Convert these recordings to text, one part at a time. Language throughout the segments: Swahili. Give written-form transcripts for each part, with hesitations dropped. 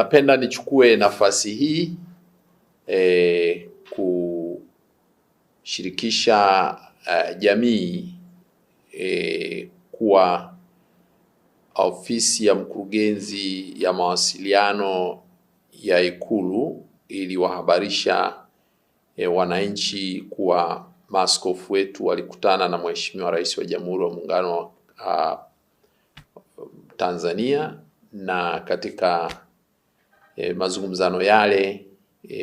Napenda nichukue nafasi hii kushirikisha jamii kuwa ofisi ya mkurugenzi ya mawasiliano ya Ikulu iliwahabarisha wananchi kuwa maaskofu wetu walikutana na Mheshimiwa Rais wa Jamhuri ya Muungano wa Tanzania, na katika mazungumzano yale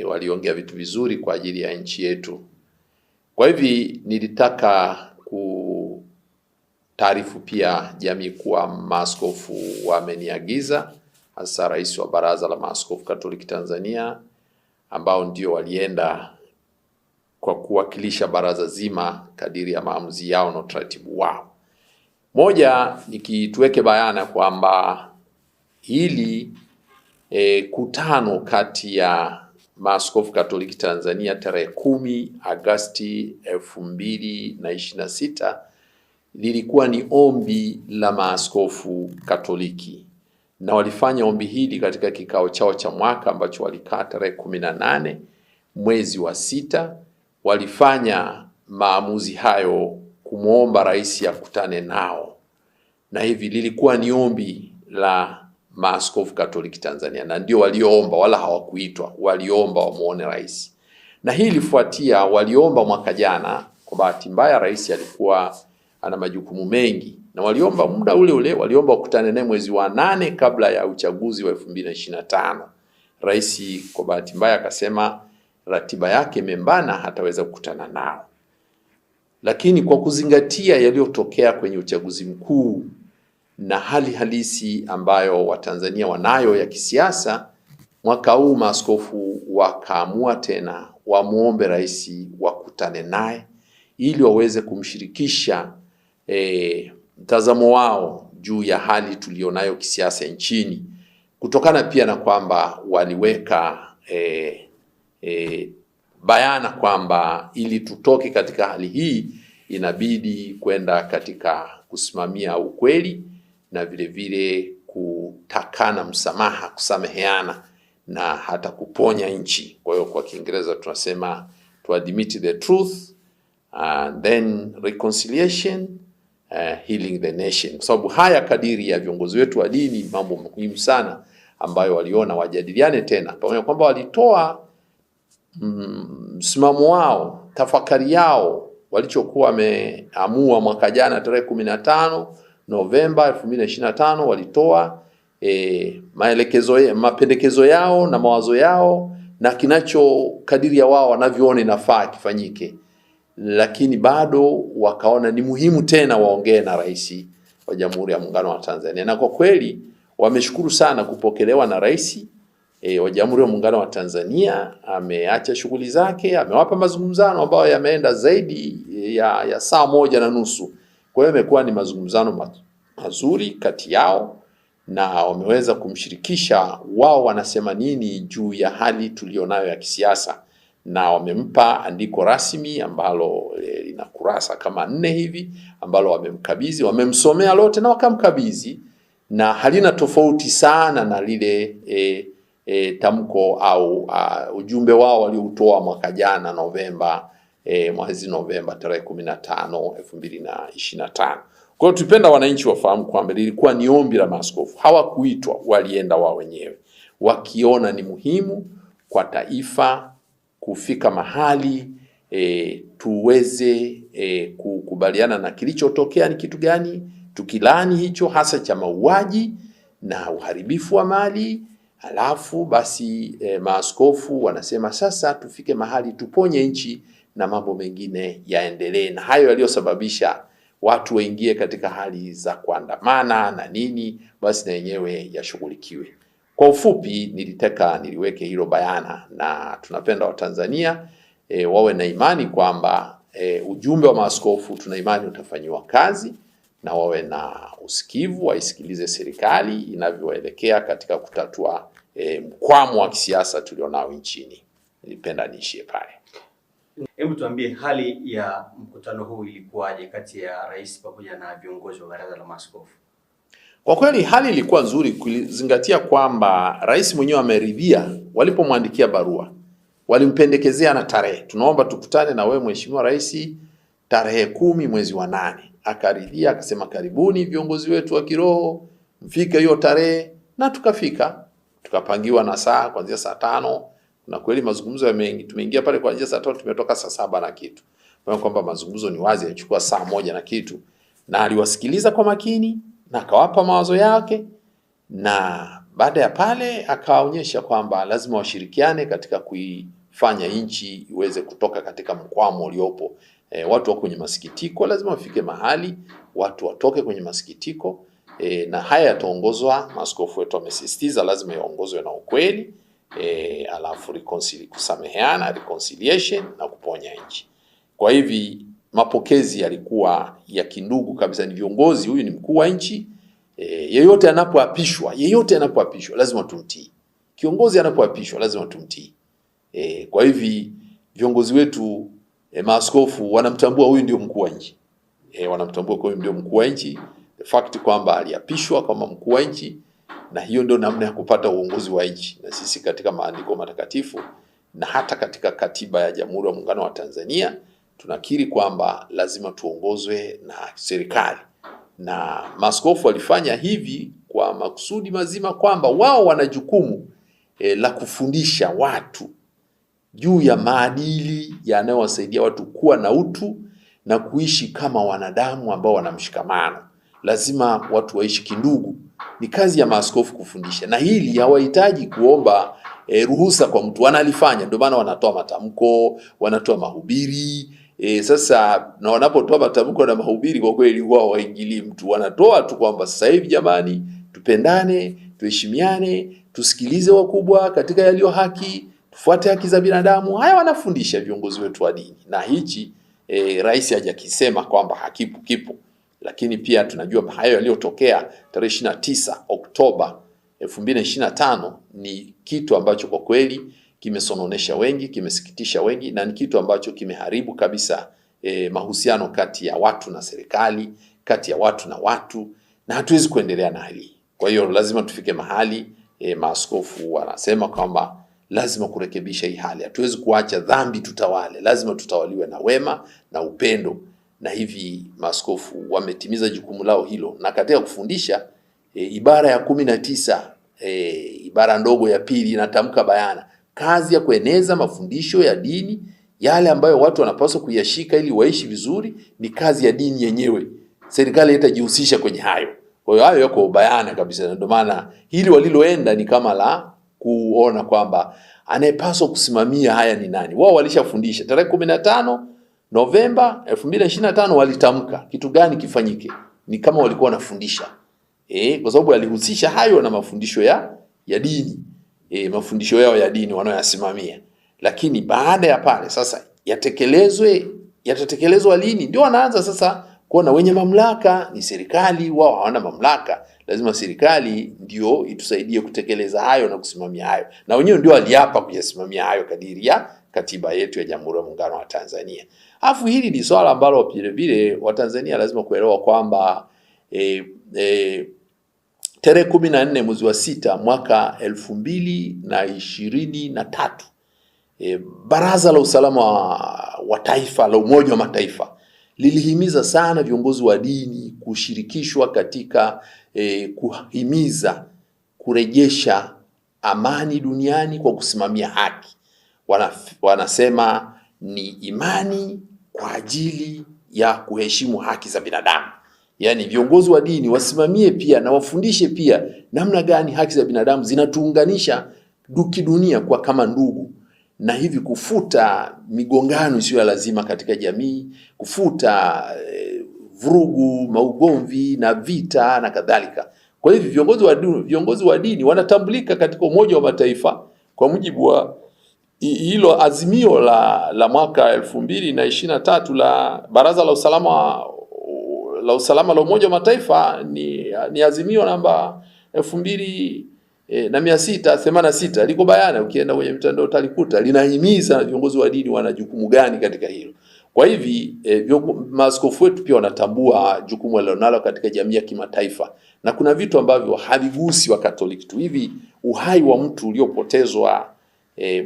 waliongea vitu vizuri kwa ajili ya nchi yetu. Kwa hivi nilitaka kutaarifu pia jamii kuwa maaskofu wameniagiza, hasa Rais wa Baraza la Maaskofu Katoliki Tanzania, ambao ndio walienda kwa kuwakilisha baraza zima kadiri ya maamuzi yao na utaratibu wao. Moja, nikituweke bayana kwamba hili kutano kati ya Maaskofu Katoliki Tanzania tarehe 10 Agosti 2026 lilikuwa ni ombi la Maaskofu Katoliki, na walifanya ombi hili katika kikao chao cha mwaka ambacho walikaa tarehe 18 mwezi wa 6. Walifanya maamuzi hayo kumuomba rais akutane nao, na hivi lilikuwa ni ombi la Maaskofu Katoliki Tanzania, na ndio walioomba, wala hawakuitwa, waliomba wamuone rais. Na hii ilifuatia waliomba mwaka jana. Kwa bahati mbaya rais alikuwa ana majukumu mengi, na waliomba muda ule ule, waliomba wakutane naye mwezi wa 8 kabla ya uchaguzi wa 2025. Rais kwa bahati mbaya akasema ratiba yake imembana, hataweza kukutana nao. Lakini kwa kuzingatia yaliyotokea kwenye uchaguzi mkuu na hali halisi ambayo Watanzania wanayo ya kisiasa, mwaka huu maaskofu wakaamua tena wamuombe rais wakutane naye ili waweze kumshirikisha mtazamo wao juu ya hali tulionayo kisiasa nchini, kutokana pia na kwamba waliweka bayana kwamba ili tutoke katika hali hii inabidi kwenda katika kusimamia ukweli na vile vile kutakana msamaha, kusameheana na hata kuponya nchi. Kwa hiyo kwa Kiingereza tunasema to admit the truth and then reconciliation, healing the nation. Kwa sababu haya kadiri ya viongozi wetu wa dini mambo muhimu sana ambayo waliona wajadiliane tena, pamoja kwamba walitoa msimamo wao, tafakari yao walichokuwa wameamua mwaka jana tarehe 15 Novemba 2025. Walitoa mapendekezo yao na mawazo yao na kinacho kadiri ya wao wanavyoona inafaa kifanyike, lakini bado wakaona ni muhimu tena waongee na rais wa Jamhuri ya Muungano wa Tanzania. Na kwa kweli wameshukuru sana kupokelewa na rais wa Jamhuri ya Muungano wa Tanzania. Ameacha shughuli zake, amewapa mazungumzano ambayo yameenda zaidi ya saa 1.5. Kwa hiyo imekuwa ni mazungumzano mazuri kati yao, na wameweza kumshirikisha wao wanasema nini juu ya hali tulionayo ya kisiasa, na wamempa andiko rasmi ambalo lina kurasa kama 4 hivi ambalo wamemkabidhi, wamemsomea lote na wakamkabidhi, na halina tofauti sana na lile tamko au ujumbe wao walioutoa mwaka jana Novemba, mwezi Novemba tarehe 15 2025. Kwa hiyo tupenda wananchi wafahamu kwamba lilikuwa ni ombi la maaskofu, hawakuitwa, walienda wao wenyewe wakiona ni muhimu kwa taifa kufika mahali tuweze kukubaliana na kilichotokea ni kitu gani, tukilani hicho hasa cha mauaji na uharibifu wa mali. Halafu basi maaskofu wanasema sasa tufike mahali tuponye nchi na mambo mengine yaendelee, na hayo yaliyosababisha watu waingie katika hali za kuandamana na nini, basi na yenyewe yashughulikiwe. Kwa ufupi niliweke hilo bayana, na tunapenda Watanzania wawe na imani kwamba ujumbe wa maaskofu tuna imani utafanyiwa kazi, na wawe na usikivu, waisikilize serikali inavyoelekea katika kutatua mkwamo wa kisiasa tulionao nchini. Nilipenda niishie pale. Hebu tuambie hali ya mkutano huu ilikuwaje kati ya rais pamoja na viongozi wa Baraza la Maaskofu? Kwa kweli hali ilikuwa nzuri kuzingatia kwamba rais mwenyewe ameridhia. Walipomwandikia barua walimpendekezea na tarehe, tunaomba tukutane na wewe Mheshimiwa Rais tarehe 10 mwezi wa 8. Akaridhia, akasema karibuni viongozi wetu wa kiroho mfike hiyo tarehe, na tukafika. Tukapangiwa na saa kuanzia saa 5, na kweli mazungumzo mengi. Tumeingia pale kuanzia saa 5, tumetoka saa 7 na kitu. Kwa kwamba mazungumzo ni wazi, yachukua saa 1 na kitu, na aliwasikiliza kwa makini na akawapa mawazo yake, na baada ya pale akaonyesha kwamba lazima washirikiane katika kuifanya nchi iweze kutoka katika mkwamo uliopo. Watu wako kwenye masikitiko, lazima wafike mahali watu watoke kwenye masikitiko. Na haya yataongozwa, maaskofu wetu wamesisitiza lazima yaongozwe na ukweli, alafu kusameheana, reconciliation na kuponya nchi. Kwa hivi mapokezi yalikuwa ya kindugu kabisa. Ni viongozi, huyu ni mkuu wa nchi, yeyote anapoapishwa lazima tumtii. Kiongozi anapoapishwa lazima tumtii. Kwa hivi viongozi wetu, maaskofu wanamtambua huyu ndio mkuu wa nchi. Wanamtambua kwa huyu ndio mkuu wa nchi, the fact kwamba aliapishwa kama mkuu wa nchi, na hiyo ndio namna ya kupata uongozi wa nchi. Na sisi katika maandiko matakatifu na hata katika katiba ya Jamhuri ya Muungano wa Tanzania tunakiri kwamba lazima tuongozwe na serikali, na maaskofu walifanya hivi kwa makusudi mazima kwamba wao wana jukumu la kufundisha watu juu ya maadili yanayowasaidia watu kuwa na utu na kuishi kama wanadamu ambao wana mshikamano. Lazima watu waishi kindugu. Ni kazi ya maaskofu kufundisha, na hili hawahitaji kuomba ruhusa kwa mtu, wanalifanya. Ndio maana wanatoa matamko, wanatoa mahubiri. Sasa na wanapotoa matamko na mahubiri, kwa kweli wao waingilii mtu, wanatoa tu kwamba sasa hivi jamani, tupendane, tuheshimiane, tusikilize wakubwa katika yaliyo haki, tufuate haki za binadamu. Haya wanafundisha viongozi wetu wa dini, na hichi rais hajakisema kwamba hakipo, kipo. Lakini pia tunajua hayo yaliyotokea tarehe 29 Oktoba 2025 ni kitu ambacho kwa kweli kimesononesha wengi, kimesikitisha wengi, na ni kitu ambacho kimeharibu kabisa mahusiano kati ya watu na serikali, kati ya watu na watu, na hatuwezi kuendelea na hali. Kwa hiyo lazima tufike mahali, maaskofu wanasema kwamba lazima kurekebisha hii hali. Hatuwezi kuacha dhambi tutawale, lazima tutawaliwe na wema na upendo. Na hivi maaskofu wametimiza jukumu lao hilo, na katika kufundisha ibara ya 19 ibara ndogo ya 2 inatamka bayana kazi ya kueneza mafundisho ya dini, yale ambayo watu wanapaswa kuyashika ili waishi vizuri, ni kazi ya dini yenyewe. Serikali haitajihusisha kwenye hayo. Kwa hiyo hayo yako bayana kabisa, na ndio maana hili waliloenda ni kama la kuona kwamba anayepaswa kusimamia haya ni nani. Wao walishafundisha tarehe 15 Novemba 2025 walitamka kitu gani kifanyike. Ni kama walikuwa wanafundisha. Kwa sababu alihusisha hayo na mafundisho ya dini. Mafundisho yao ya dini wanayoyasimamia. Lakini baada ya pale sasa yatatekelezwa lini? Ndio wanaanza sasa kuona wenye mamlaka ni serikali, wao hawana mamlaka. Lazima serikali ndio itusaidie kutekeleza hayo na kusimamia hayo. Na wenyewe ndio waliapa kuyasimamia hayo kadiri ya katiba yetu ya Jamhuri ya Muungano wa Tanzania. Alafu hili ni swala ambalo vile vile Watanzania lazima kuelewa kwamba tarehe 14 mwezi wa 6 mwaka 2023 Baraza la Usalama wa Taifa la Umoja wa Mataifa lilihimiza sana viongozi wa dini kushirikishwa katika kuhimiza kurejesha amani duniani kwa kusimamia haki. Wanasema ni imani kwa ajili ya kuheshimu haki za binadamu. Yaani viongozi wa dini wasimamie pia na wafundishe pia namna gani haki za binadamu zinatuunganisha dunia kwa kama ndugu, na hivi kufuta migongano isiyo lazima katika jamii, kufuta vurugu, maugomvi na vita na kadhalika. Kwa hivyo viongozi wa dini wanatambulika katika Umoja wa Mataifa kwa mujibu wa hilo azimio la mwaka 2023 la Baraza la Usalama la Umoja wa Mataifa. Ni azimio namba 2686, liko bayana, ukienda kwenye mtandao utalikuta, linahimiza viongozi wa dini wana jukumu gani katika hilo. Kwa hivi maaskofu wetu pia wanatambua jukumu walilonalo katika jamii ya kimataifa, na kuna vitu ambavyo havigusi wa Katoliki tu. Hivi uhai wa mtu uliopotezwa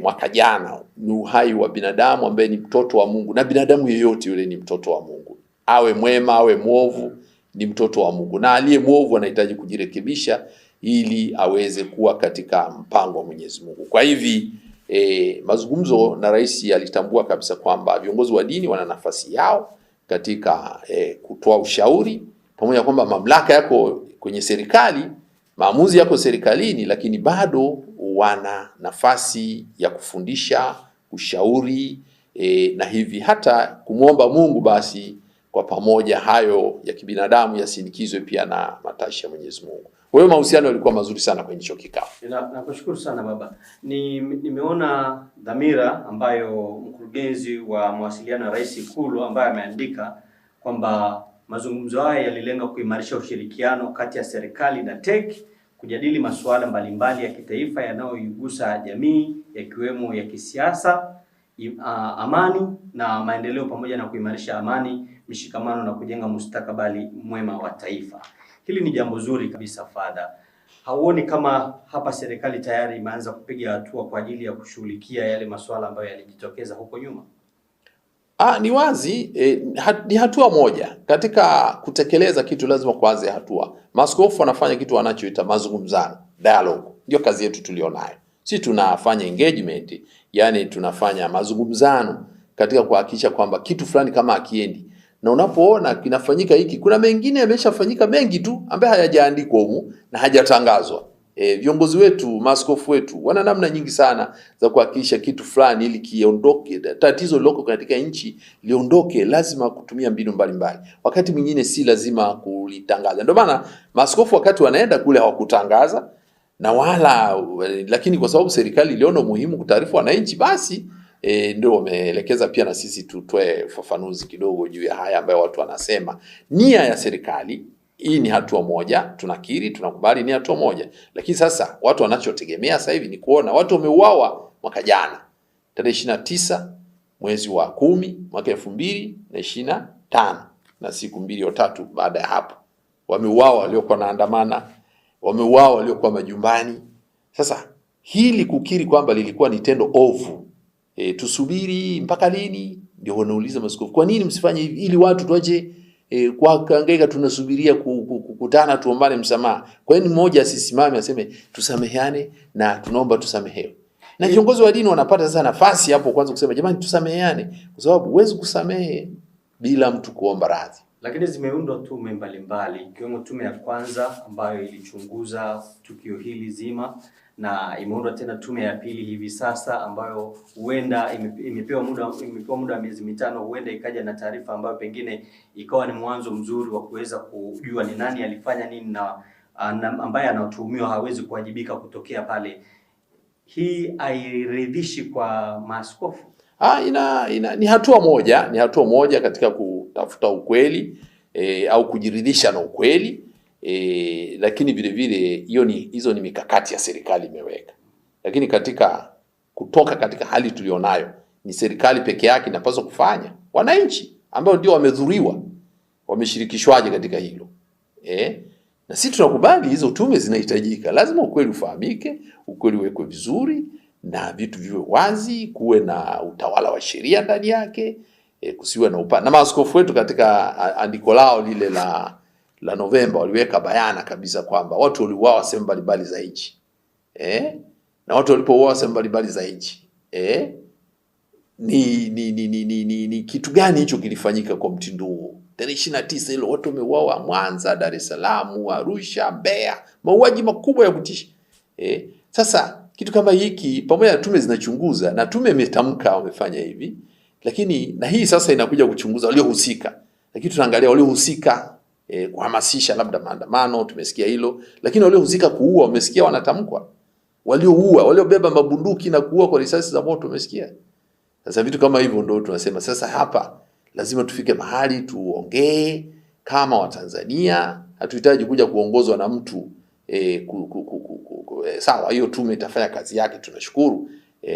mwaka jana ni uhai wa binadamu ambaye ni mtoto wa Mungu, na binadamu yeyote yule ni mtoto wa Mungu, awe mwema awe mwovu, ni mtoto wa Mungu, na aliye mwovu anahitaji kujirekebisha ili aweze kuwa katika mpango wa Mwenyezi Mungu. Kwa hivi mazungumzo na rais alitambua kabisa kwamba viongozi wa dini wana nafasi yao katika kutoa ushauri, pamoja kwamba mamlaka yako kwenye serikali, maamuzi yako serikalini, lakini bado wana nafasi ya kufundisha, kushauri, na hivi hata kumwomba Mungu basi kwa pamoja hayo ya kibinadamu yasinikizwe pia na matashi ya Mwenyezi Mungu. Kwa hiyo mahusiano yalikuwa mazuri sana kwenye hicho kikao. Nakushukuru sana baba. Nimeona dhamira ambayo mkurugenzi wa mawasiliano ya Rais Ikulu ambaye ameandika kwamba mazungumzo haya yalilenga kuimarisha ushirikiano kati ya serikali na TEC, kujadili masuala mbalimbali ya kitaifa yanayoigusa jamii yakiwemo ya kisiasa, amani na maendeleo, pamoja na kuimarisha amani, mshikamano na kujenga mustakabali mwema wa taifa. Hili ni jambo zuri kabisa Father. Hauoni kama hapa serikali tayari imeanza kupiga hatua kwa ajili ya kushughulikia yale masuala ambayo yalijitokeza huko nyuma? Ni wazi, ni hatua moja. Katika kutekeleza kitu lazima kuanze hatua. Maaskofu wanafanya kitu wanachoita mazungumzano, dialogue. Ndio kazi yetu tulionayo. Sisi tunafanya engagement, yani tunafanya mazungumzano katika kuhakikisha kwamba kitu fulani kama akiendi. Na unapoona kinafanyika hiki, kuna mengine yameshafanyika mengi tu ambaye hayajaandikwa humu na hajatangazwa. Viongozi wetu, maaskofu wetu wana namna nyingi sana za kuhakikisha kitu fulani ili kiondoke, tatizo liloko katika nchi liondoke, lazima kutumia mbinu mbalimbali. Wakati mwingine si lazima kulitangaza. Ndio maana maaskofu wakati wanaenda kule hawakutangaza na wala, lakini kwa sababu serikali iliona muhimu kutaarifu wananchi, basi ndio wameelekeza pia na sisi tutoe ufafanuzi kidogo juu ya haya ambayo watu wanasema. Nia ya serikali hii ni hatua moja, tunakiri, tunakubali ni hatua moja. Lakini sasa watu wanachotegemea sasa hivi ni kuona watu wameuawa mwaka jana tarehe 29 mwezi wa 10 mwaka 2025, na siku 2 au 3 baada ya hapo wameuawa waliokuwa naandamana, wameuawa waliokuwa majumbani. Sasa hili kukiri kwamba lilikuwa ni tendo ovu, tusubiri mpaka lini? Ndio wanauliza maaskofu, kwa nini msifanye hivi ili watu tuache kwa kaangaika tunasubiria kukutana tuombane msamaha? Kwa nini mmoja asisimame aseme tusameheane na tunaomba tusamehewe? Na viongozi wa dini wanapata sasa nafasi hapo kwanza kusema jamani tusameheane, kwa sababu huwezi kusamehe bila mtu kuomba radhi. Lakini zimeundwa tume mbalimbali ikiwemo tume ya kwanza ambayo ilichunguza tukio hili zima, na imeundwa tena tume ya pili hivi sasa ambayo huenda imepewa muda wa miezi 5, huenda ikaja na taarifa ambayo pengine ikawa ni mwanzo mzuri wa kuweza kujua ni nani alifanya nini na ambaye anatuhumiwa hawezi kuwajibika kutokea pale. Hii hairidhishi kwa maaskofu? Ni hatua moja katika kutafuta ukweli au kujiridhisha na ukweli. Lakini vile vile hizo ni mikakati ya serikali imeweka. Lakini katika kutoka katika hali tulionayo, ni serikali peke yake inapaswa kufanya. Wananchi ambao ndio wamedhuriwa wameshirikishwaje katika hilo? Na sisi tunakubali hizo tume zinahitajika. Lazima ukweli ufahamike, ukweli uwekwe vizuri na vitu viwe wazi, kuwe na utawala wa sheria ndani yake, kusiwe na na maaskofu wetu katika andiko lao lile la Novemba waliweka bayana kabisa kwamba watu waliuawa sehemu mbalimbali za nchi. Na watu walipouawa sehemu mbalimbali za nchi, ni kitu gani hicho kilifanyika kwa mtindo huo? Tarehe 29 hilo watu wameuawa Mwanza, Dar es Salaam, Arusha, Mbeya, mauaji makubwa ya kutisha. Sasa kitu kama hiki, pamoja na tume zinachunguza na tume imetamka wamefanya hivi, lakini na hii sasa inakuja kuchunguza waliohusika. Lakini tunaangalia waliohusika kuhamasisha labda maandamano, tumesikia hilo, lakini waliohusika kuua umesikia wanatamkwa. Walioua, waliobeba mabunduki na kuua kwa risasi za moto umesikia. Sasa vitu kama hivyo ndio tunasema sasa hapa lazima tufike mahali tuongee kama Watanzania. Hatuhitaji kuja kuongozwa na mtu sawa, hiyo tume itafanya kazi yake, tunashukuru.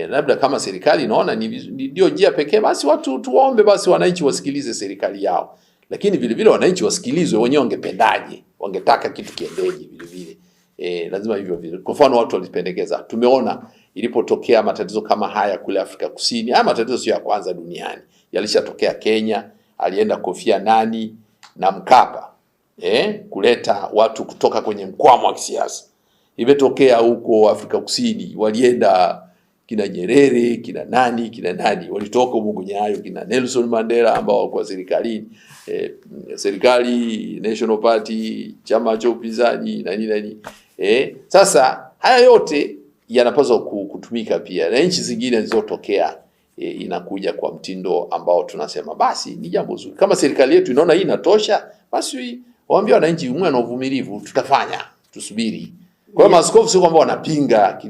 Labda kama serikali inaona ndio njia pekee, basi watu tuombe basi wananchi wasikilize serikali yao. Lakini vile vile wananchi wasikilizwe wenyewe wangependaje wangetaka kitu kiendeje vile vile. Lazima hivyo vile. Kwa mfano watu walipendekeza, tumeona ilipotokea matatizo kama haya kule Afrika Kusini, haya matatizo sio ya kwanza duniani. Yalishatokea Kenya, alienda Kofi Annan na Mkapa kuleta watu kutoka kwenye mkwamo wa kisiasa. Imetokea huko Afrika Kusini, walienda kina Nyerere, kina nani walitoka huko Nyayo, kina Nelson Mandela ambao walikuwa serikali National Party, chama cha upinzani nani. Sasa haya yote yanapaswa kutumika pia na nchi zingine zilizotokea. Inakuja kwa mtindo ambao tunasema basi ni jambo zuri. Kama serikali yetu inaona hii inatosha, basi waambie wananchi mwe na uvumilivu, tutafanya, tusubiri. Kwa hiyo maaskofu sio kwamba wanapinga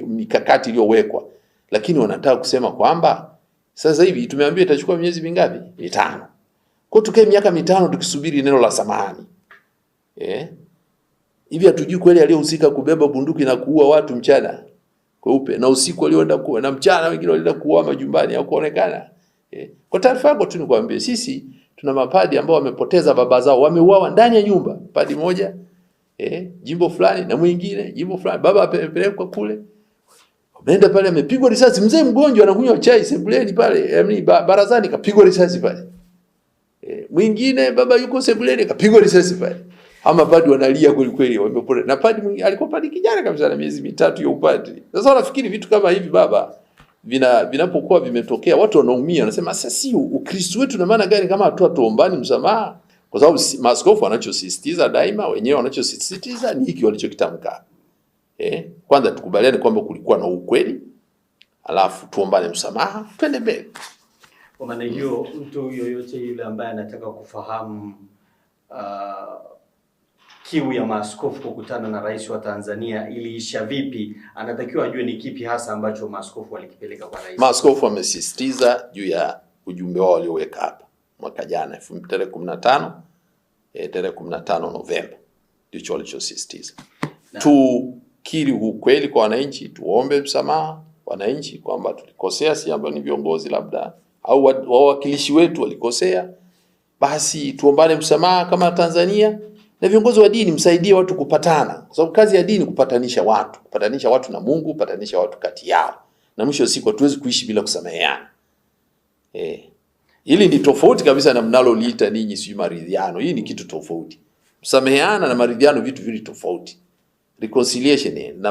mikakati iliyowekwa, lakini wanataka kusema kwamba sasa hivi tumeambiwa itachukua miezi mingapi? 5. Kwa tukae miaka 5 tukisubiri neno la samahani. Hivi hatujui kweli aliyehusika kubeba bunduki na kuua watu mchana kweupe na usiku walioenda kuua na mchana wengine walienda kuua majumbani au kuonekana. Kwa taarifa yako tu nikwambie, sisi tuna mapadi ambao wamepoteza baba zao, wameuawa ndani ya nyumba. Padi moja jimbo fulani na mwingine jimbo fulani, baba apelekwa kule, ameenda pale amepigwa risasi, mzee mgonjwa anakunywa chai sebuleni pale, barazani kapigwa risasi pale. Mwingine baba yuko sebuleni kapigwa risasi pale. Ama padi wanalia kweli kweli, wamepona. Na padi mwingine alikuwa padi kijana kabisa na miezi 3 ya upadi. Sasa wanafikiri vitu kama hivi baba vinapokuwa vimetokea watu wanaumia, wanasema sasa si Ukristo wetu na maana gani kama tuombani msamaha? Kwa sababu maaskofu wanachosisitiza daima, wenyewe wanachosisitiza ni hiki walichokitamka. Kwanza tukubaliane kwamba kulikuwa na ukweli, alafu tuombane msamaha, twende mbele. Kwa maana hiyo mtu yoyote yule ambaye anataka kufahamu kiu ya maaskofu kukutana na rais wa Tanzania iliisha vipi, anatakiwa ajue ni kipi hasa ambacho maaskofu walikipeleka kwa rais. Maaskofu wamesisitiza juu ya ujumbe wao walioweka hapa mwaka jana tarehe 15 Novemba, ndicho walichosisitiza. Tukiri ukweli kwa wananchi, tuombe msamaha wananchi kwamba tulikosea, si ambao ni viongozi labda au wawakilishi wetu walikosea, basi tuombane msamaha kama Tanzania. Na viongozi wa dini msaidie watu kupatana, kwa sababu kazi ya dini kupatanisha watu na Mungu, kupatanisha watu kati yao. Na mwisho siku hatuwezi kuishi bila kusameheana. Hili ni tofauti kabisa na mnaloliita ninyi si maridhiano. Hii ni kitu tofauti. Kusameheana na maridhiano vitu vili tofauti. Reconciliation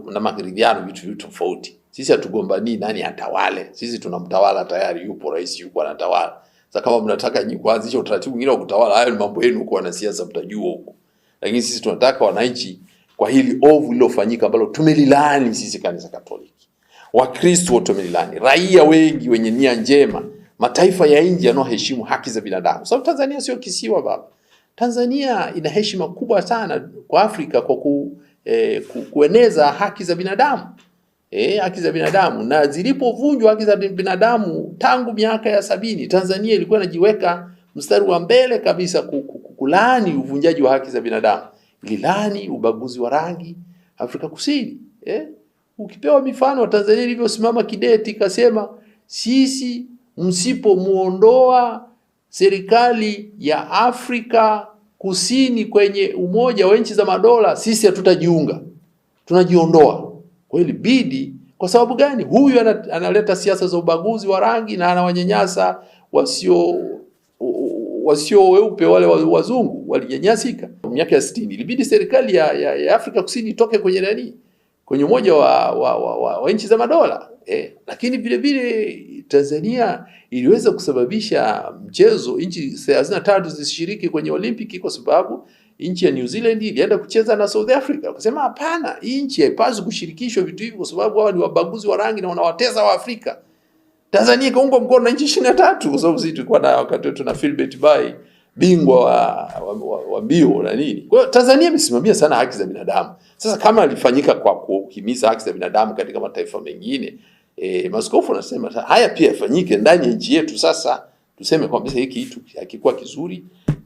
na maridhiano vitu vili tofauti. Sisi hatugombani nani atawale. Sisi tunamtawala tayari, yupo rais, yupo anatawala. Sasa kama mnataka nyinyi kuanzisha utaratibu mwingine wa kutawala, hayo ni mambo yenu kwa wanasiasa, mtajua huko. Lakini sisi tunataka wananchi kwa hili ovu lilofanyika ambalo tumelilaani sisi kanisa Katoliki. Wakristo wote tumelilani, raia wengi wenye nia njema, mataifa ya nje yanayoheshimu haki za binadamu. Sababu Tanzania sio kisiwa baba. Tanzania ina heshima kubwa sana kwa Afrika kwa kueneza haki za binadamu. Haki za binadamu, na zilipovunjwa haki za binadamu tangu miaka ya 70, Tanzania ilikuwa inajiweka mstari wa mbele kabisa kulaani uvunjaji wa haki za binadamu. Ililani ubaguzi wa rangi Afrika Kusini. Ukipewa mifano Tanzania ilivyosimama kidete ikasema sisi msipomuondoa serikali ya Afrika Kusini kwenye Umoja wa Nchi za Madola, sisi hatutajiunga. Tunajiondoa. Kwa hiyo ilibidi, kwa sababu gani? Huyu analeta siasa za ubaguzi wa rangi na anawanyanyasa wasio weupe, wale wazungu walinyanyasika. Miaka ya 60 ilibidi serikali ya Afrika Kusini itoke kwenye Umoja wa Nchi za Madola. Lakini vile vile Tanzania iliweza kusababisha mchezo nchi 33 zisishiriki kwenye Olimpiki kwa sababu nchi ya New Zealand ilienda kucheza na South Africa. Wakasema hapana, hii nchi haipaswi kushirikishwa vitu hivi kwa sababu hao ni wabaguzi wa rangi na wanawateza wa Afrika. Tanzania ikaungwa mkono na nchi 23 kwa sababu sisi tulikuwa na wakati wetu na Philbert Bayi, bingwa wa mbio na nini. Kwa hiyo Tanzania imesimamia sana haki za binadamu. Sasa kama ilifanyika kwa kuhimiza haki za binadamu katika mataifa mengine, maaskofu wanasema haya pia yafanyike ndani ya nchi yetu. Sasa tuseme kwamba hiki kitu hakikuwa kizuri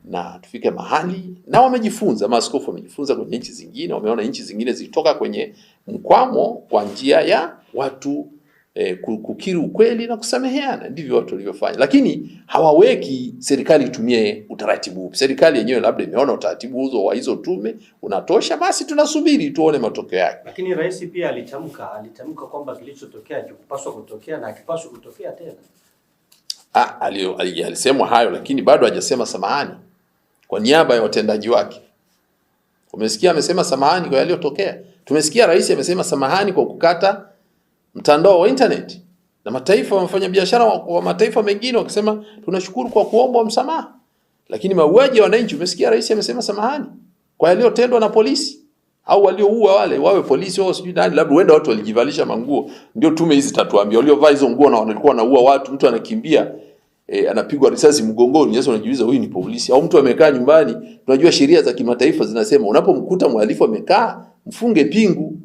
na tufike mahali, na wamejifunza, maaskofu wamejifunza kwenye nchi zingine, wameona nchi zingine zilitoka kwenye mkwamo kwa njia ya watu kukiri ukweli na kusameheana. Ndivyo watu walivyofanya, lakini hawaweki serikali itumie utaratibu. Serikali yenyewe labda imeona utaratibu huzo wa hizo tume unatosha, basi tunasubiri tuone matokeo yake. Lakini rais pia alitamka kwamba kilichotokea hakipaswa kutokea na hakipaswi kutokea tena. Alisema hayo, lakini bado hajasema samahani kwa niaba ya watendaji wake. Umesikia amesema samahani kwa yaliyotokea? Tumesikia rais amesema samahani kwa kukata mtandao wa internet, na mataifa wamefanya biashara wa mataifa mengine wakisema tunashukuru kwa kuomba msamaha. Lakini mauaji ya wananchi, umesikia rais amesema samahani kwa yaliyotendwa na polisi au walioua wale, wawe polisi au sijui nani, labda wenda watu walijivalisha manguo. Ndio tume hizi tatuambia waliovaa hizo nguo na walikuwa wanaua watu, mtu anakimbia anapigwa risasi mgongoni. Sasa unajiuliza huyu ni polisi au mtu amekaa nyumbani? Tunajua sheria za kimataifa zinasema unapomkuta mhalifu amekaa, mfunge pingu.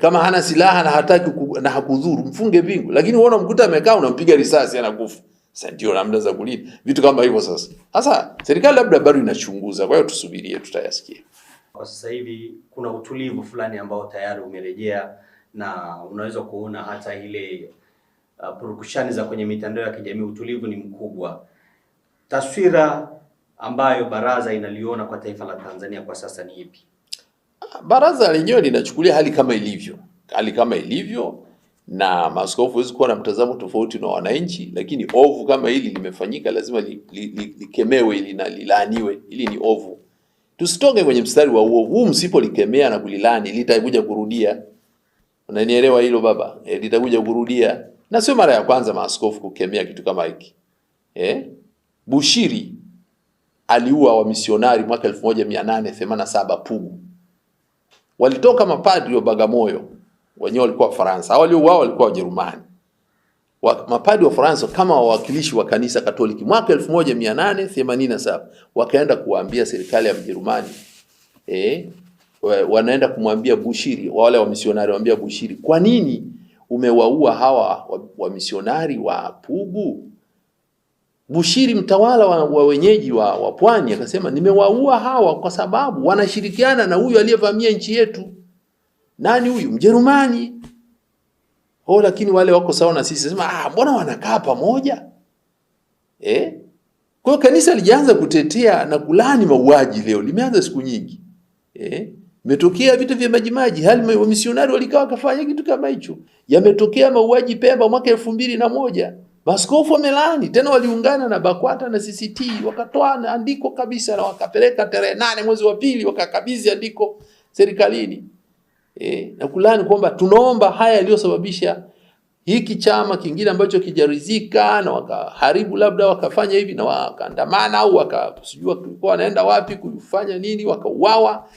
Kama hana silaha na hataki na hakudhuru, mfunge pingu. Lakini unaona mkuta amekaa unampiga risasi anakufa. Sasa ndio namna za kulinda vitu kama hivyo. Sasa serikali labda bado inachunguza, kwa hiyo tusubirie, tutayasikia. Kwa sasa hivi kuna utulivu fulani ambao tayari umerejea, na unaweza kuona hata ile purukushani za kwenye mitandao ya kijamii, utulivu ni mkubwa. Taswira ambayo baraza inaliona kwa taifa la Tanzania kwa sasa ni ipi? Baraza lenyewe linachukulia hali kama ilivyo, na maaskofu hawezi kuwa na mtazamo tofauti na wananchi, lakini ovu kama hili limefanyika lazima likemewe ili na lilaaniwe. Hili ni ovu. Tusitoke kwenye mstari wa uovu. Msipolikemea na kulilani litakuja kurudia. Unanielewa hilo baba? Litakuja kurudia. Na sio mara ya kwanza maaskofu kukemea kitu kama hiki. Bushiri aliua wamisionari mwaka 1887 Pugu. Walitoka mapadri wa Bagamoyo, wenyewe walikuwa Faransa. Hao waliouawa walikuwa Wajerumani. Mapadri wa Faransa kama wawakilishi wa kanisa Katoliki mwaka 1887 wakaenda kuwaambia serikali ya Mjerumani, wanaenda kumwambia Bushiri, wale wa misionari waambia Bushiri, kwa nini umewaua hawa wa misionari wa Pugu? Bushiri, mtawala wa wenyeji wa pwani, akasema nimewaua hawa kwa sababu wanashirikiana na huyu aliyevamia nchi yetu. Nani huyu? Mjerumani. Lakini wale wako sawa na sisi. Sema mbona wanakaa pamoja? Kwa hiyo kanisa lijaanza kutetea na kulani mauaji leo, limeanza siku nyingi. Imetokea vita vya Majimaji, hali wa misionari walikaa wakafanya kitu kama hicho. Yametokea mauaji Pemba mwaka 2001. Maaskofu wamelaani, tena waliungana na BAKWATA na CCT, wakatoa andiko kabisa na wakapeleka tarehe 8 mwezi wa pili, wakakabidhi andiko serikalini. Na kulani kwamba tunaomba haya yaliyosababisha hiki chama kingine ambacho kijarizika na wakaharibu, labda wakafanya hivi na wakaandamana au wakasijua kulikuwa wanaenda wapi kufanya nini, wakauawa.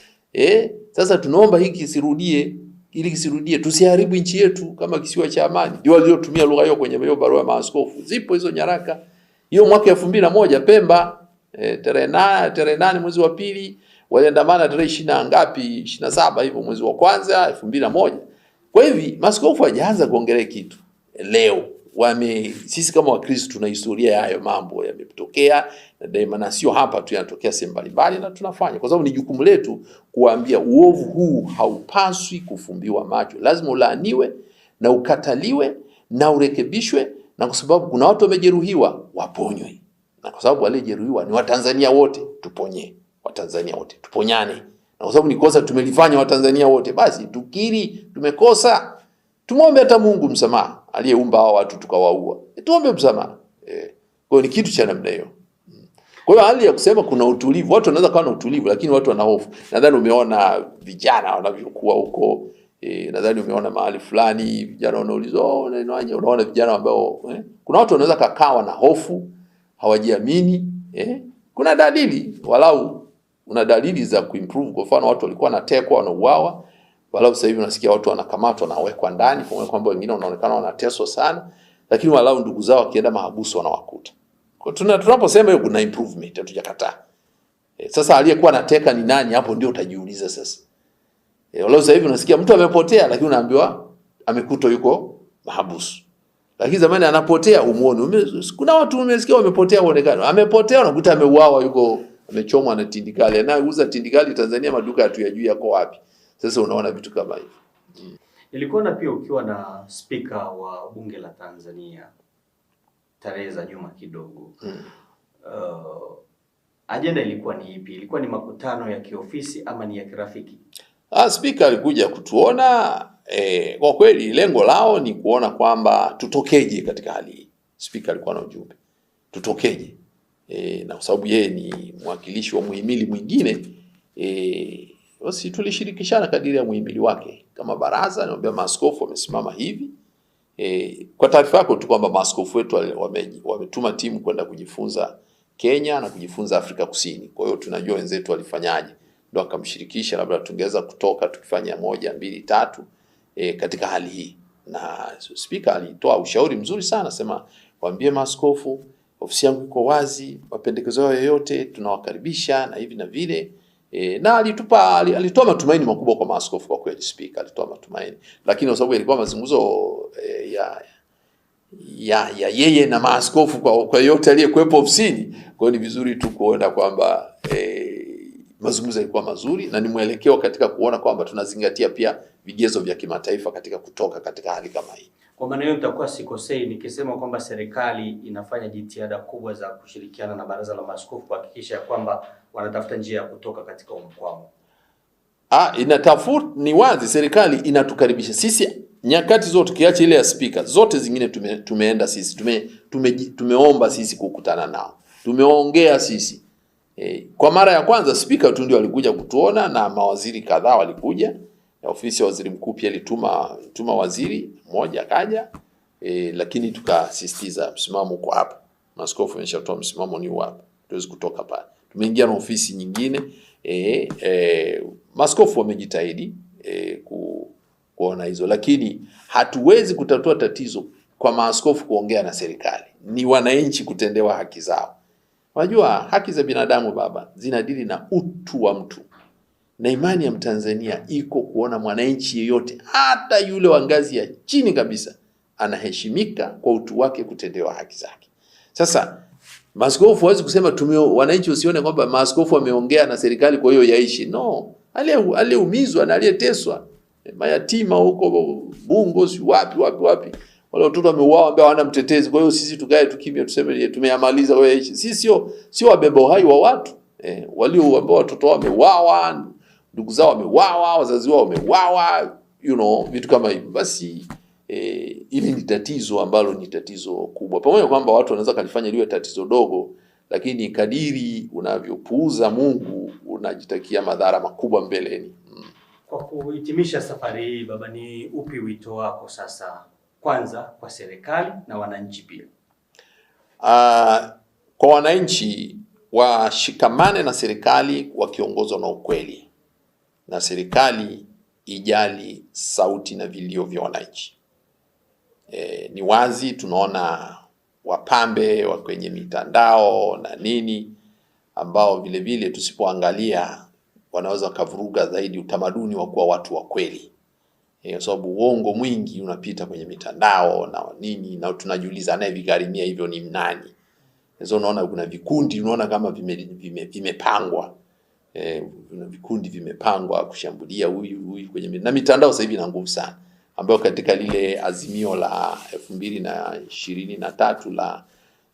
Sasa tunaomba hiki kisirudie, ili kisirudie, tusiharibu nchi yetu kama kisiwa cha amani. Ndio waliotumia lugha hiyo kwenye hiyo barua ya maaskofu. Zipo hizo nyaraka. Hiyo mwaka 2001 Pemba, tarehe 8 mwezi wa pili, waliandamana tarehe 20 ngapi, 27 hivyo mwezi wa kwanza 2001. Kwa hivi maaskofu hajaanza kuongelea kitu leo. Sisi kama Wakristo tuna historia ya hayo mambo yametokea, na daima, na sio hapa tu, yanatokea sehemu mbalimbali, na tunafanya kwa sababu ni jukumu letu kuambia uovu huu haupaswi kufumbiwa macho. Lazima ulaaniwe na ukataliwe na urekebishwe, na kwa sababu kuna watu wamejeruhiwa waponywe, na kwa sababu wale jeruhiwa ni Watanzania wote, tuponye Watanzania wote, tuponyane. Na kwa sababu ni kosa tumelifanya Watanzania wote, basi tukiri tumekosa, tumwombe hata Mungu msamaha aliyeumba hao watu tukawaua. Tuombe msamaha. Kwa hiyo ni kitu cha namna hiyo. Kwa hiyo hali ya kusema kuna utulivu, watu wanaweza kuwa na utulivu lakini watu wana hofu. Nadhani umeona vijana wanavyokuwa huko. Nadhani umeona mahali fulani vijana wanaulizwa, unaona vijana ambao kuna watu wanaweza kakawa na hofu, hawajiamini. Kuna dalili, walau una dalili za kuimprove. Kwa mfano watu walikuwa wanatekwa, wanauawa, walau sasa hivi unasikia watu wanakamatwa na wawekwa ndani, kwa kwamba wengine wanaonekana wanateswa sana, lakini walau ndugu zao wakienda mahabusu wanawakuta. Kwa tunaposema hiyo kuna improvement, hatujakataa. Sasa aliyekuwa anateka ni nani? Hapo ndio utajiuliza sasa. Walau sasa hivi unasikia mtu amepotea, lakini unaambiwa amekutwa yuko mahabusu. Lakini zamani anapotea umuone. Kuna watu umesikia wamepotea uonekana. Amepotea unakuta ameuawa, yuko amechomwa na tindikali. Anauza tindikali Tanzania, maduka hatuyajui yako wapi. Sasa unaona vitu kama hivyo. Nilikuona pia ukiwa na spika wa bunge la Tanzania tarehe za nyuma kidogo. Ajenda ilikuwa ni ipi? Ilikuwa ni makutano ya kiofisi ama ni ya kirafiki? Spika alikuja kutuona. Kwa kweli lengo lao ni kuona kwamba tutokeje katika hali hii. Spika alikuwa na ujumbe tutokeje, na kwa sababu yeye ni mwakilishi wa muhimili mwingine, basi tulishirikishana kadiri ya muhimili wake. Kama baraza niambia maaskofu wamesimama hivi. Kwa taarifa yako tu kwamba maaskofu wetu wametuma timu kwenda kujifunza Kenya na kujifunza Afrika Kusini. Kwa hiyo tunajua wenzetu walifanyaje, ndio akamshirikisha, labda tungeweza kutoka tukifanya 1, 2, 3 katika hali hii. Na spika alitoa ushauri mzuri sana, sema waambie maaskofu ofisi yangu iko wazi, mapendekezo yao yoyote tunawakaribisha na hivi na vile. Na alitoa matumaini makubwa kwa maaskofu. Kwa kweli spika alitoa matumaini, lakini kwa sababu ilikuwa mazungumzo ya yeye na maaskofu kwa yote aliyekuepo ofisini, kwa hiyo ni vizuri tu kuona kwamba mazungumzo yalikuwa mazuri na ni mwelekeo katika kuona kwamba tunazingatia pia vigezo vya kimataifa katika kutoka katika hali kama hii. Kwa maana hiyo nitakuwa sikosei nikisema kwamba serikali inafanya jitihada kubwa za kushirikiana na baraza la maaskofu kuhakikisha kwamba wanatafuta njia ya kutoka katika mkwamo. Ni wazi serikali inatukaribisha sisi nyakati zote, kiacha ile ya speaker, zote zingine tumeenda sisi, tumeomba sisi kukutana nao, tumeongea sisi. Kwa mara ya kwanza speaker tu ndio alikuja kutuona, na mawaziri kadhaa walikuja, na ofisi ya waziri mkuu pia ilituma waziri mmoja akaja, lakini tukasisitiza msimamo uko hapa. Maaskofu wameshatoa msimamo ni hapa, tuwezi kutoka pale. Tumeingia na ofisi nyingine. Maaskofu wamejitahidi kuona hizo, lakini hatuwezi kutatua tatizo kwa maaskofu kuongea na serikali. Ni wananchi kutendewa haki zao. Unajua haki za binadamu baba zinadili na utu wa mtu, na imani ya Mtanzania iko kuona mwananchi yeyote, hata yule wa ngazi ya chini kabisa, anaheshimika kwa utu wake, kutendewa haki zake. Sasa maaskofu hawezi kusema wananchi usione kwamba maaskofu wameongea na serikali kwa hiyo yaishi. No, aliyeumizwa na aliyeteswa, mayatima huko Bungo, si wapi wale watoto wameuawa ambao hawana mtetezi. Kwa hiyo sisi tukae tukimya tuseme tumeyamaliza wewe yaishi? Sisi sio wabeba uhai wa watu. Walio ambao watoto wao wameuawa, ndugu zao wameuawa, wazazi wao wameuawa, vitu kama hivyo. Basi ili ni tatizo ambalo ni tatizo kubwa. Pamoja kwamba watu wanaweza kalifanya liwe tatizo dogo, lakini kadiri unavyopuuza Mungu unajitakia madhara makubwa mbeleni. Kwa kuhitimisha safari hii baba, ni upi wito wako sasa, kwanza kwa serikali na wananchi pia? Kwa wananchi washikamane na serikali wakiongozwa na ukweli, na serikali ijali sauti na vilio vya wananchi. Ni wazi tunaona wapambe wa kwenye mitandao na nini ambao vile vile tusipoangalia wanaweza kuvuruga zaidi utamaduni wa kuwa watu wa kweli. Kwa sababu uongo mwingi unapita kwenye mitandao na nini, na tunajiuliza anayevigharimia hivyo ni nani? Sasa unaona kuna vikundi, unaona kama vimepangwa. Kuna vikundi vimepangwa kushambulia huyu kwenye na mitandao sasa hivi ina nguvu sana, ambayo katika lile azimio la 2023 la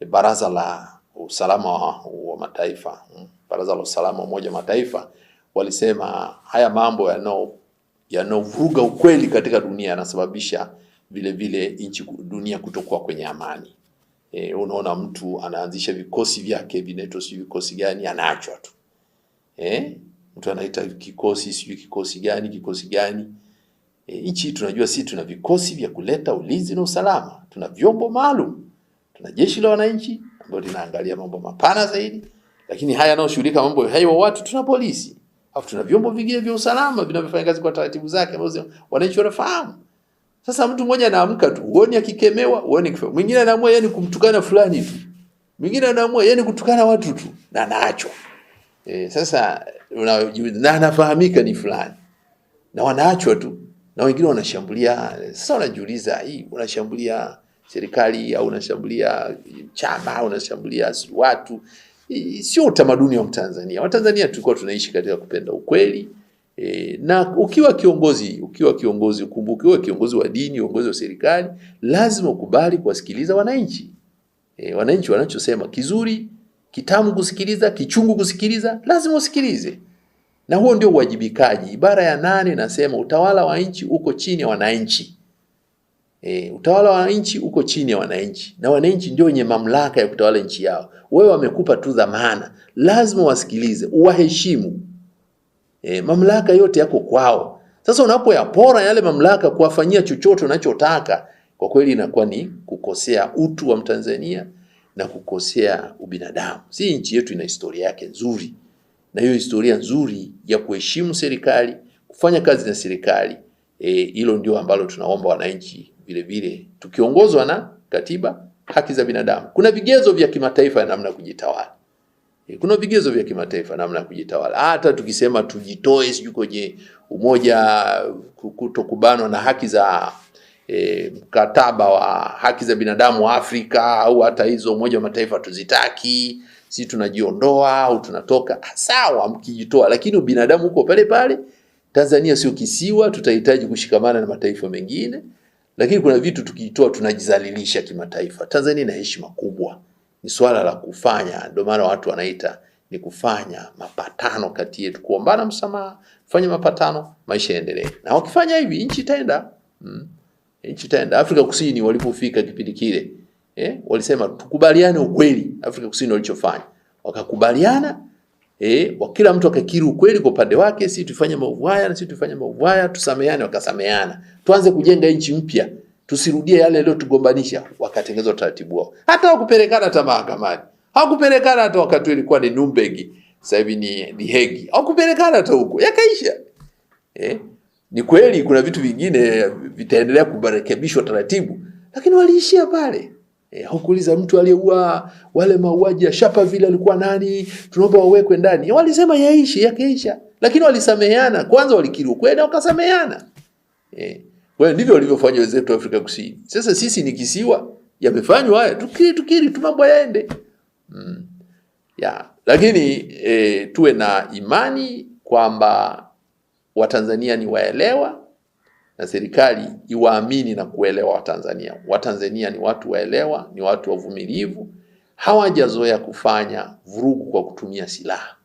Baraza la Usalama wa Mataifa, Baraza la Usalama wa Umoja wa Mataifa, walisema haya mambo yanayovuruga ukweli katika dunia yanasababisha vile vile dunia kutokuwa kwenye amani. Unaona mtu anaanzisha vikosi vyake, vinaitwa si vikosi gani, anaachwa tu. Mtu anaita kikosi sijui kikosi gani. Nchi tunajua sisi tuna vikosi vya kuleta ulinzi na usalama, tuna vyombo maalum, tuna jeshi la wananchi ambalo linaangalia mambo mapana zaidi, lakini haya yanayoshughulika mambo hayo watu, tuna polisi, alafu tuna vyombo vingine vya usalama vinavyofanya kazi kwa taratibu zake ambazo wananchi wanafahamu. Sasa mtu mmoja anaamka tu, uone akikemewa, uone kifo. Mwingine anaamua yani kumtukana fulani tu. Mwingine anaamua yani kutukana watu tu na anaachwa. Sasa na anafahamika ni fulani. Na wanaachwa tu. Na wengine wanashambulia. Sasa unajiuliza, hii unashambulia serikali au unashambulia chama au unashambulia watu? Sio utamaduni wa Mtanzania. Watanzania tulikuwa tunaishi katika kupenda ukweli, Na ukiwa kiongozi ukumbuke wewe kiongozi wa dini, kiongozi wa serikali, lazima ukubali kuwasikiliza wananchi. Wananchi wanachosema kizuri, kitamu kusikiliza, kichungu kusikiliza, lazima usikilize. Na huo ndio uwajibikaji. Ibara ya 8 nasema utawala wa nchi uko chini ya wananchi. Utawala wa nchi uko chini ya wananchi, na wananchi ndio wenye mamlaka ya kutawala nchi yao. Wewe wamekupa tu dhamana, lazima wasikilize, uwaheshimu. Mamlaka yote yako kwao. Sasa unapoyapora yale mamlaka kuwafanyia chochote unachotaka, kwa kweli inakuwa ni kukosea utu wa Mtanzania na kukosea ubinadamu. Si nchi yetu ina historia yake nzuri, na hiyo historia nzuri ya kuheshimu serikali, kufanya kazi na serikali, hilo ndio ambalo tunaomba wananchi vile vile, tukiongozwa na katiba, haki za binadamu. Kuna vigezo vya kimataifa ya namna kujitawala. Kuna vigezo vya kimataifa namna ya kujitawala. Hata tukisema tujitoe siju kwenye umoja, kutokubanwa na haki za mkataba wa haki za binadamu wa Afrika, au hata hizo umoja wa mataifa tuzitaki, si tunajiondoa au tunatoka, sawa mkijitoa, lakini ubinadamu uko pale pale. Tanzania sio kisiwa, tutahitaji kushikamana na mataifa mengine, lakini kuna vitu tukijitoa tunajizalilisha kimataifa. Tanzania ina heshima kubwa. Ni swala la kufanya, ndio maana watu wanaita ni kufanya mapatano kati yetu, kuombana msamaha, fanya mapatano, maisha yaendelee. Na wakifanya hivi nchi itaenda. Nchi itaenda. Afrika Kusini walipofika kipindi kile, walisema tukubaliane ukweli. Afrika Kusini walichofanya, wakakubaliana, kila mtu akakiri ukweli kwa upande wake, si tufanye maovu haya na si tufanye maovu haya, tusameheane, wakasameheana. Tuanze kujenga nchi mpya. Tusirudie yale leo tugombanisha. Wakatengeneza utaratibu wao. Hata hawakupelekana hata mahakamani. Hawakupelekana hata wakati ilikuwa ni Nuremberg, sasa hivi ni Hague. Hawakupelekana hata huko. Yakaisha. Ni kweli kuna vitu vingine vitaendelea kurekebishwa taratibu, lakini waliishia pale. Hakuuliza mtu aliyeua wale mauaji ya Sharpeville alikuwa nani, tunaomba wawekwe ndani. Walisema yaishi, yakaisha. Lakini walisameheana. Kwanza walikiri ukweli na wakasameheana. Wewe ndivyo walivyofanya wenzetu Afrika Kusini. Sasa sisi ni kisiwa, yamefanywa haya, tukiri tu mambo yaende. Lakini tuwe na imani kwamba Watanzania ni waelewa, na serikali iwaamini na kuelewa Watanzania. Watanzania ni watu waelewa, ni watu wavumilivu, hawajazoea kufanya vurugu kwa kutumia silaha.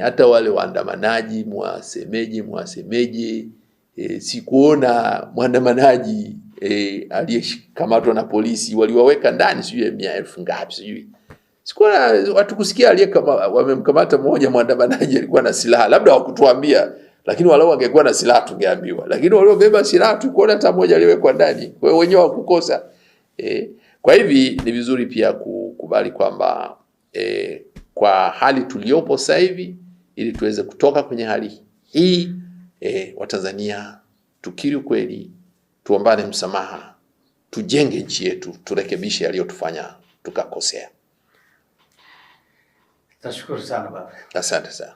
Hata wale waandamanaji mwasemeje, sikuona mwandamanaji aliyekamatwa na polisi waliwaweka ndani sijui 100,000 ngapi sijui. Sikuona watu kusikia wamemkamata mmoja mwandamanaji alikuwa na silaha. Labda hawakutuambia, lakini walau wangekuwa na silaha tungeambiwa. Lakini waliobeba silaha tulikuona hata mmoja aliwekwa ndani. Kwa hiyo wenyewe hawakukosa. Kwa hivi ni vizuri pia kukubali kwamba kwa hali tuliyopo sasa hivi, ili tuweze kutoka kwenye hali hii, Watanzania tukiri ukweli, tuombane msamaha, tujenge nchi yetu, turekebishe yaliyotufanya tukakosea. Tashukuru sana baba. Asante sana.